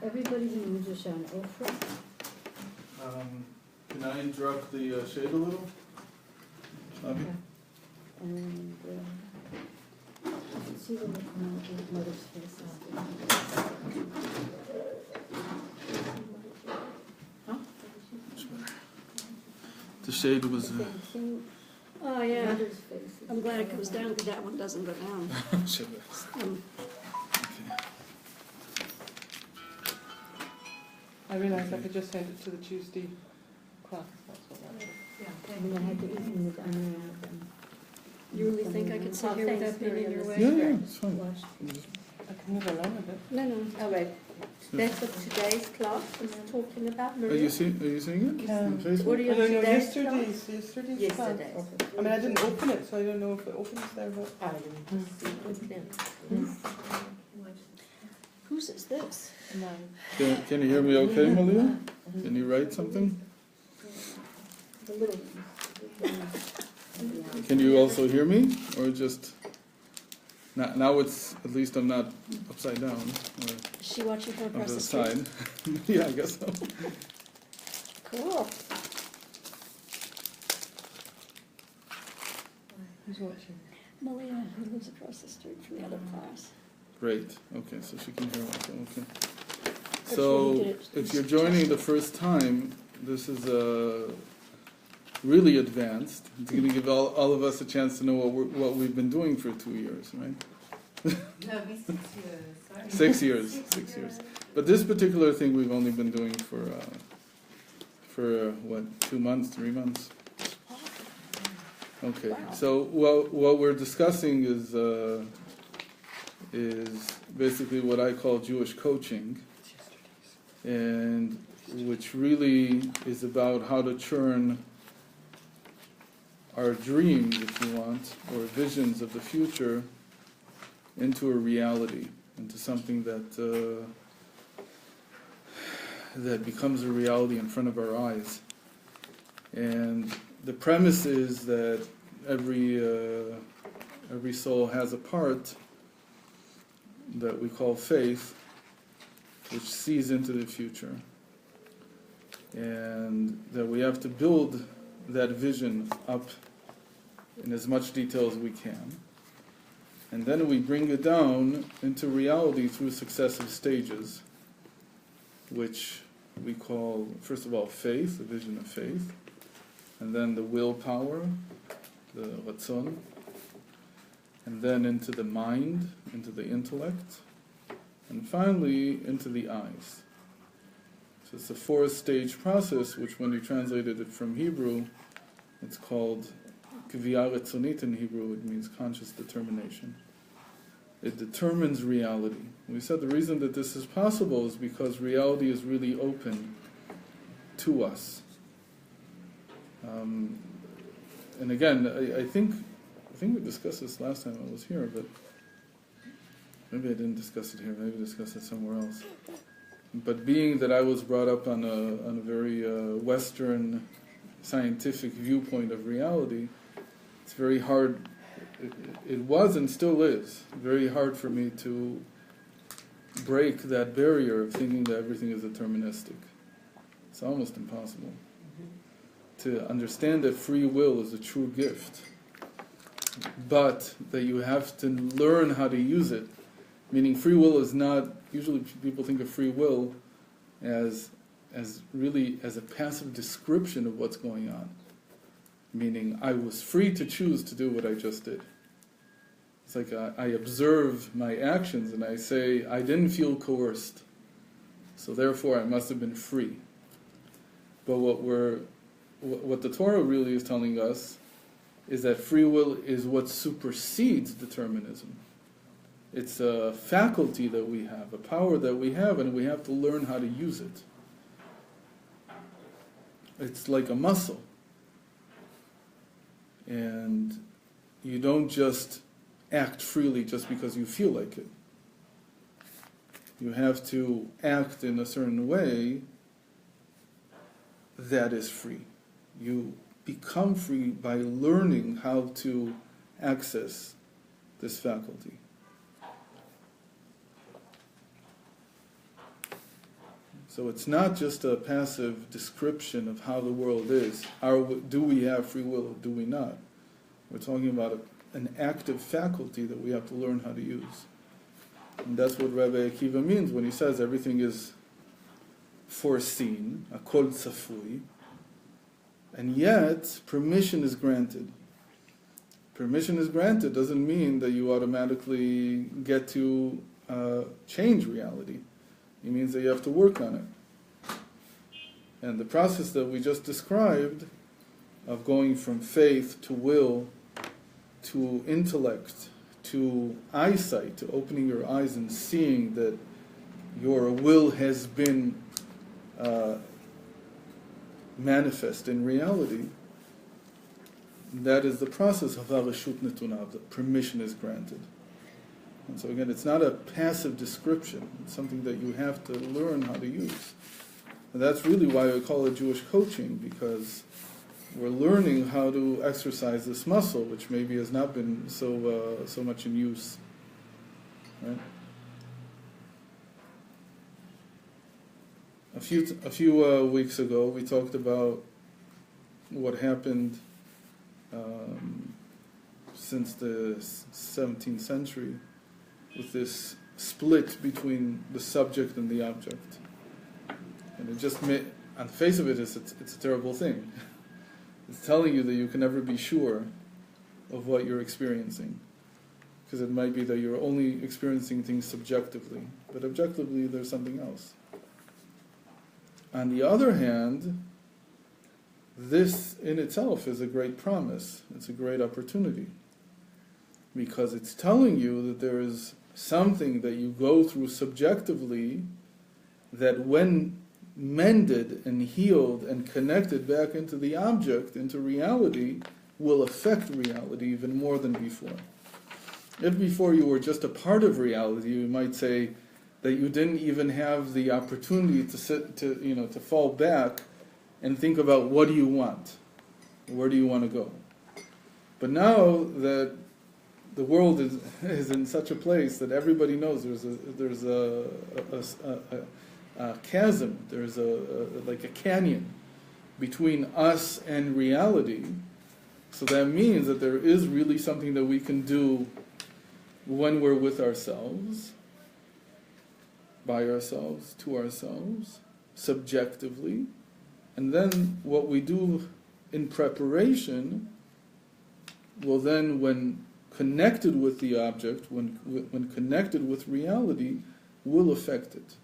Everybody's in Mudushan. Ofra? Can I interrupt the shade a little? Okay. And let's see the mother's face. Huh? The shade was... Oh, yeah. Mother's face. I'm glad it goes down because that one doesn't go down. I realised I could just send it to the Tuesday class. That's what that is. And I had to eat in the unwrapped. You really think I could sit here without being in your way? Yeah, it's fine. I can move along a bit. No, no. Oh, right. That's what today's class was talking about, Are Maria? you seeing it on What Facebook? are you I don't know, today's yesterday's class. Yesterday's. Okay. I mean, I didn't open it, so I don't know if it opens there, but... I didn't see it then. Whose is this? Mine. Can you hear me okay, Malia? Can you write something? The little Can you also hear me? Or just... Now it's, at least I'm not upside down, or Is she watching from on across the the street? side. Yeah, I guess so. Cool. Who's watching? Malia, who lives across the street from the other class. Great, okay, so she can hear also, okay. she So, did it. if you're joining the first time, this is really advanced. It's going to give all of us a chance to know what we've been doing for 2 years, right? No, we 6 years. Sorry. 6 years, 6 years. But this particular thing we've only been doing for what, 2 months, 3 months? Okay, Wow. so what we're discussing is basically what I call Jewish coaching, and which really is about how to turn our dreams, if you want, or visions of the future into a reality, into something that that becomes a reality in front of our eyes. And the premise is that every soul has a part that we call faith, which sees into the future, and that we have to build that vision up in as much detail as we can, and then we bring it down into reality through successive stages, which we call, first of all, faith, the vision of faith, and then the willpower, the ratzon, and then into the mind, into the intellect, and finally into the eyes. So it's a 4-stage process, which when you translated it from Hebrew, it's called Kviyah Ratzonit in Hebrew. It means conscious determination. It determines reality. We said the reason that this is possible is because reality is really open to us. And again, I think we discussed this last time I was here, but maybe I didn't discuss it here. Maybe I discussed it somewhere else. But being that I was brought up on a very Western scientific viewpoint of reality, it's very hard. It was and still is very hard for me to break that barrier of thinking that everything is deterministic. It's almost impossible. To understand that free will is a true gift, but that you have to learn how to use it. Meaning free will is not, usually people think of free will as really as a passive description of what's going on. Meaning I was free to choose to do what I just did. It's like I observe my actions and I say, I didn't feel coerced, so therefore I must have been free. But what the Torah really is telling us is that free will is what supersedes determinism. It's a faculty that we have, a power that we have, and we have to learn how to use it. It's like a muscle. And you don't just act freely just because you feel like it. You have to act in a certain way that is free. You become free by learning how to access this faculty. So it's not just a passive description of how the world is. Do we have free will or do we not? We're talking about an active faculty that we have to learn how to use. And that's what Rabbi Akiva means when he says everything is foreseen, akol tzafui, and yet permission is granted. Permission is granted doesn't mean that you automatically get to change reality. It means that you have to work on it. And the process that we just described of going from faith to will to intellect to eyesight, to opening your eyes and seeing that your will has been manifest in reality, that is the process of Harashut Netunav, that permission is granted. And so again, it's not a passive description, it's something that you have to learn how to use. And that's really why I call it Jewish coaching, because we're learning how to exercise this muscle, which maybe has not been so much in use. Right? A few weeks ago, we talked about what happened since the 17th century with this split between the subject and the object. And it just on the face of it, it's a terrible thing. It's telling you that you can never be sure of what you're experiencing. Because it might be that you're only experiencing things subjectively, but objectively there's something else. On the other hand, this in itself is a great promise. It's a great opportunity. Because it's telling you that there is something that you go through subjectively that when mended and healed and connected back into the object, into reality, will affect reality even more than before. If before you were just a part of reality, you might say that you didn't even have the opportunity to fall back and think about what do you want, where do you want to go. But now that the world is in such a place that everybody knows there's a chasm, there's like a canyon between us and reality. So that means that there is really something that we can do when we're with ourselves, by ourselves, to ourselves, subjectively. And then what we do in preparation will then, when connected with the object, when connected with reality, will affect it.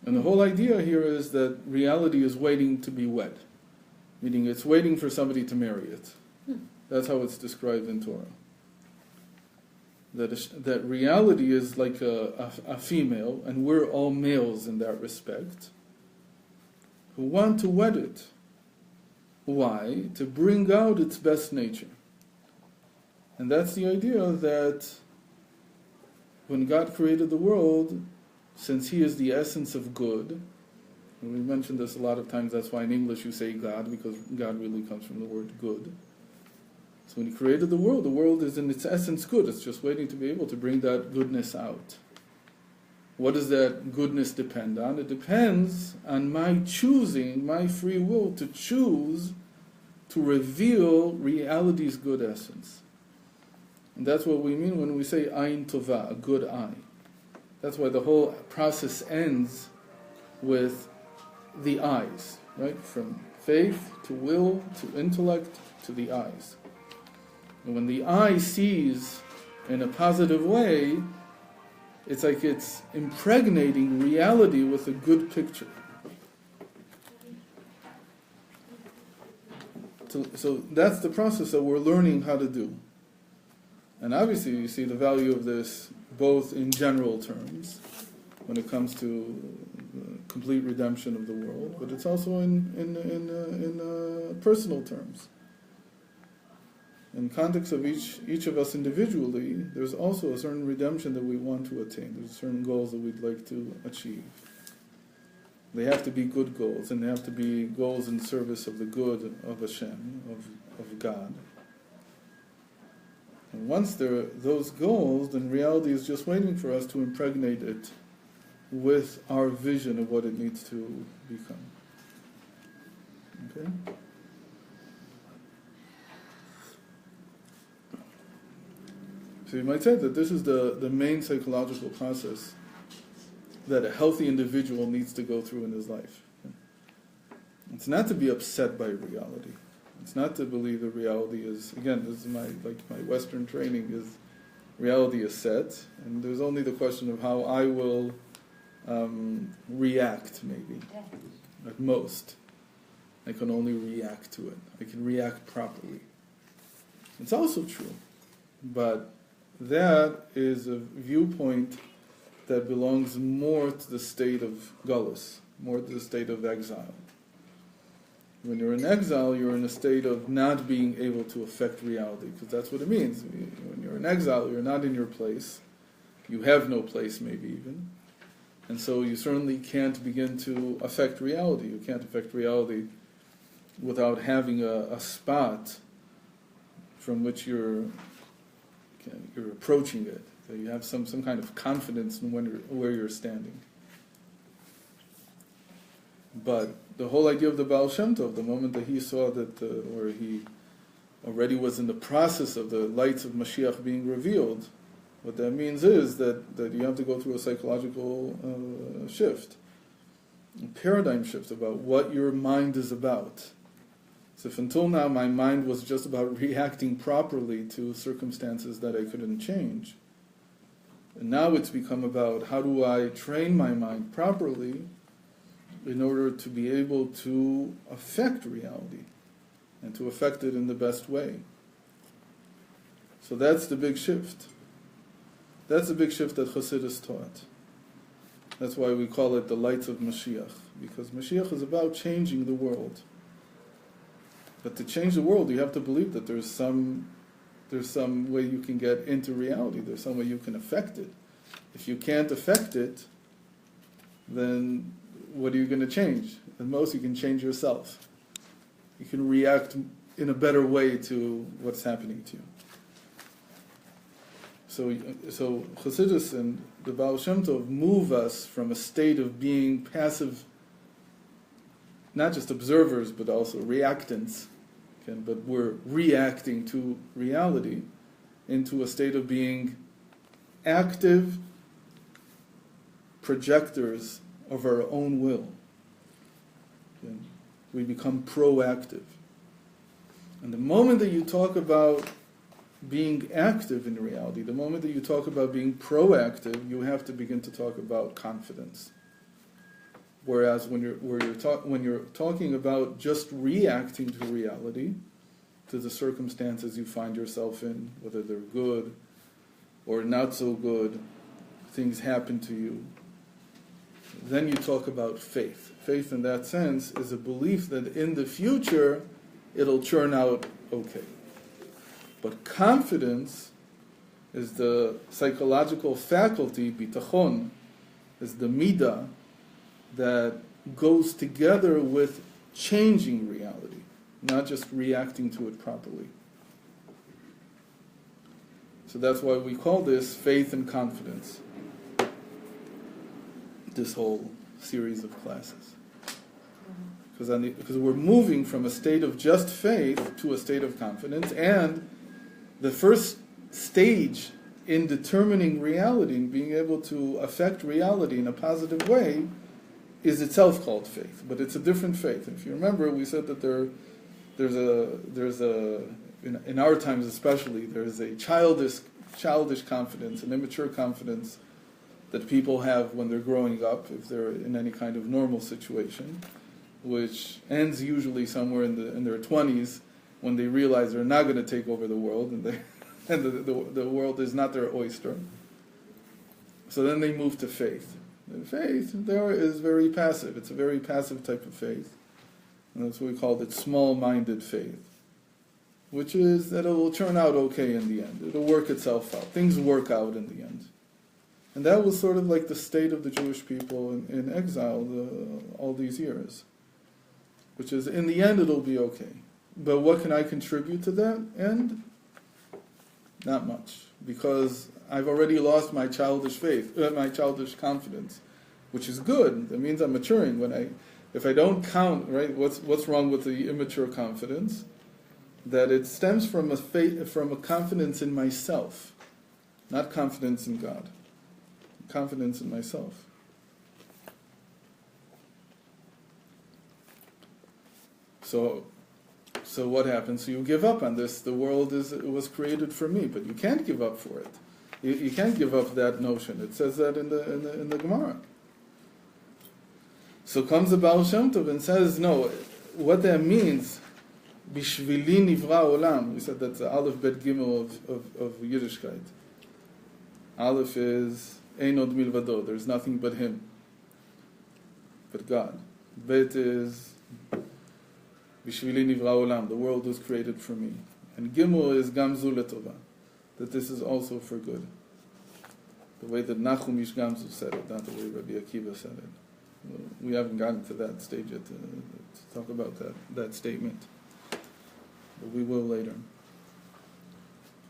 And the whole idea here is that reality is waiting to be wed, meaning it's waiting for somebody to marry it. That's how it's described in Torah. That reality is like a female, and we're all males in that respect, who want to wed it. Why? To bring out its best nature. And that's the idea that when God created the world, since He is the essence of good, and we mentioned this a lot of times, that's why in English you say God, because God really comes from the word good. So when He created the world is in its essence good. It's just waiting to be able to bring that goodness out. What does that goodness depend on? It depends on my choosing, my free will to choose to reveal reality's good essence. And that's what we mean when we say ayin tova, a good eye. That's why the whole process ends with the eyes, right? From faith to will to intellect to the eyes. And when the eye sees in a positive way, it's like it's impregnating reality with a good picture. So that's the process that we're learning how to do. And obviously you see the value of this both in general terms, when it comes to complete redemption of the world, but it's also in personal terms. In context of each of us individually, there's also a certain redemption that we want to attain. There's certain goals that we'd like to achieve. They have to be good goals, and they have to be goals in service of the good of Hashem, of God. And once there are those goals, then reality is just waiting for us to impregnate it with our vision of what it needs to become. Okay? So you might say that this is the main psychological process that a healthy individual needs to go through in his life. It's not to be upset by reality. It's not to believe that reality is, again, this is my Western training is, reality is set, and there's only the question of how I will react, maybe, at most. I can only react to it. I can react properly. It's also true, but that is a viewpoint that belongs more to the state of galus, more to the state of exile. When you're in exile, you're in a state of not being able to affect reality, because that's what it means. When you're in exile, you're not in your place. You have no place, maybe even. And so you certainly can't begin to affect reality. You can't affect reality without having a spot from which you're approaching it. So you have some kind of confidence in where you're standing. But the whole idea of the Baal Shem Tov, the moment that he saw that, or he already was in the process of the lights of Mashiach being revealed, what that means is that you have to go through a psychological shift, a paradigm shift about what your mind is about. So if until now my mind was just about reacting properly to circumstances that I couldn't change, and now it's become about how do I train my mind properly in order to be able to affect reality and to affect it in the best way. So that's the big shift. That's the big shift that Chassidus taught. That's why we call it the lights of Mashiach, because Mashiach is about changing the world. But to change the world, you have to believe that there's some way you can get into reality. There's some way you can affect it. If you can't affect it, then what are you going to change? At most, you can change yourself. You can react in a better way to what's happening to you. So Chassidus and the Baal Shem Tov move us from a state of being passive, not just observers, but also reactants. Okay? But we're reacting to reality into a state of being active projectors of our own will. Okay? We become proactive. And the moment that you talk about being active in reality, the moment that you talk about being proactive, you have to begin to talk about confidence. Whereas when you're talking about just reacting to reality, to the circumstances you find yourself in, whether they're good or not so good, things happen to you, then you talk about faith. Faith in that sense is a belief that in the future it'll turn out okay. But confidence is the psychological faculty, bitachon, is the midah that goes together with changing reality, not just reacting to it properly. So that's why we call this faith and confidence, this whole series of classes. Because we're moving from a state of just faith to a state of confidence, and the first stage in determining reality and being able to affect reality in a positive way is itself called faith, but it's a different faith. And if you remember, we said that there's a in our times especially, there's a childish confidence, an immature confidence that people have when they're growing up, if they're in any kind of normal situation, which ends usually somewhere in their 20s, when they realize they're not going to take over the world, and the world is not their oyster. So then they move to faith. And faith there is very passive. It's a very passive type of faith. And that's what we call it, small-minded faith, which is that it will turn out okay in the end. It'll work itself out. Things work out in the end. And that was sort of like the state of the Jewish people in exile all these years, which is, in the end, it'll be okay. But what can I contribute to that end? Not much, because I've already lost my childish faith, my childish confidence. which is good. That means I'm maturing. If I don't count, right, what's wrong with the immature confidence? That it stems from a confidence in myself, not confidence in God. Confidence in myself. So what happens? So you give up on this. The world was created for me, but you can't give up for it. You can't give up that notion. It says that in the Gemara. So comes the Baal Shem Tov and says, no, what that means, Bishvili nivra olam. We said that's the Aleph Bet Gimel of Yiddishkeit. Aleph is Ein od milvado. There's nothing but Him, but God. Bet is Bishvili nivra olam. The world was created for me. And Gimel is Gamzu letova. That this is also for good. The way that Nachum Ish Gamzu said it, not the way Rabbi Akiva said it. We haven't gotten to that stage yet to talk about that statement. But we will later.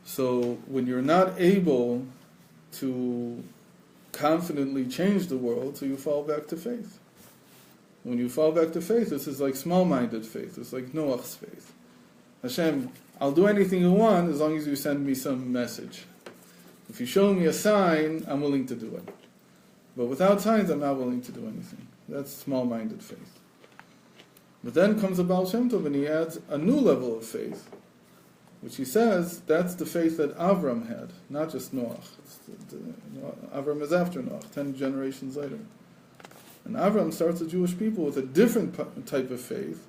So when you're not able to confidently change the world, so you fall back to faith. When you fall back to faith, this is like small-minded faith. It's like Noach's faith. Hashem, I'll do anything you want as long as you send me some message. If you show me a sign, I'm willing to do it. But without signs, I'm not willing to do anything. That's small-minded faith. But then comes the Baal Shem Tov and he adds a new level of faith, which he says that's the faith that Avram had, not just Noach. Avram is after Noach, 10 generations later. And Avram starts the Jewish people with a different type of faith,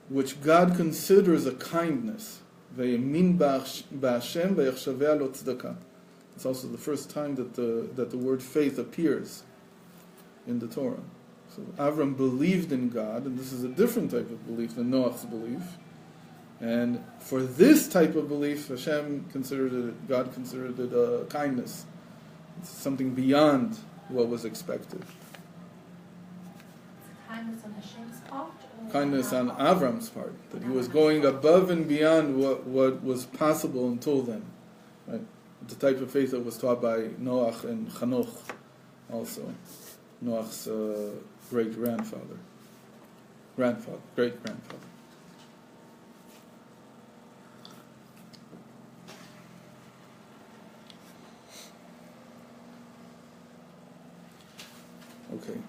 which God considers a kindness. Ve'yemin ba'Hashem ve'yachshaveh lo tzedakah. It's also the first time that the word faith appears in the Torah. So Avram believed in God, and this is a different type of belief than Noach's belief. And for this type of belief, God considered it a kindness. It's something beyond what was expected. Kindness on Hashem's part? Kindness on Avram's part, that he was going above and beyond what was possible until then. Right? The type of faith that was taught by Noach and Chanoch, also Noach's great-grandfather. Great-grandfather. Okay.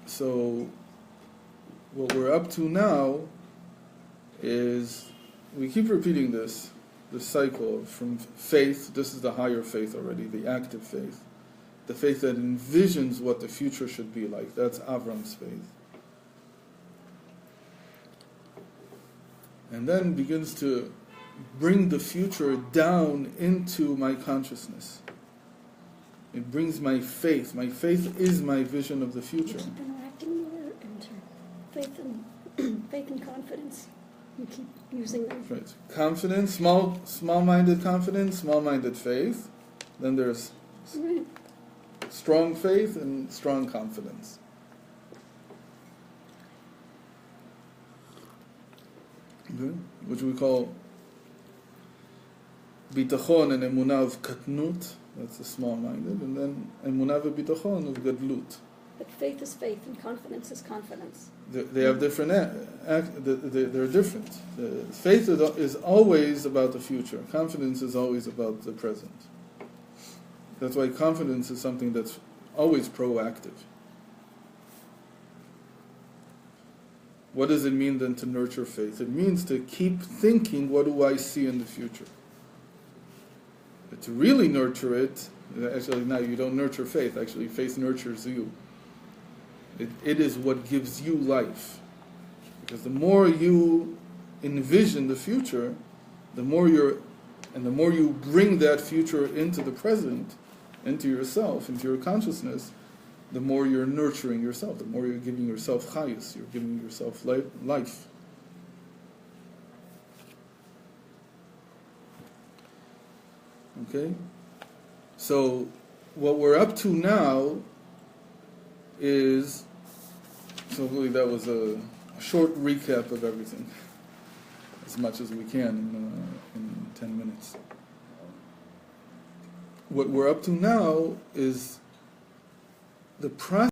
So what we're up to now is, we keep repeating this cycle from faith. This is the higher faith already, the active faith. The faith that envisions what the future should be like. That's Avram's faith. And then begins to bring the future down into my consciousness. It brings my faith. My faith is my vision of the future. You keep interacting there, and faith and confidence. You keep using them. Right. Confidence, small-minded confidence, small-minded faith. Then there's Right. strong faith and strong confidence. Okay. Which we call bitachon and emunah of katnut. That's the small-minded, and then emunah v'bitachon of gadlut. But faith is faith, and confidence is confidence. They have different. They're different. Faith is always about the future. Confidence is always about the present. That's why confidence is something that's always proactive. What does it mean then to nurture faith? It means to keep thinking, what do I see in the future? But to really nurture it, actually, no, you don't nurture faith. Actually, faith nurtures you. It is what gives you life. Because the more you envision the future, the more you bring that future into the present, into yourself, into your consciousness, the more you're nurturing yourself, the more you're giving yourself chayus, you're giving yourself life. Okay? So, what we're up to now is, so really that was a short recap of everything, as much as we can in 10 minutes. What we're up to now is the process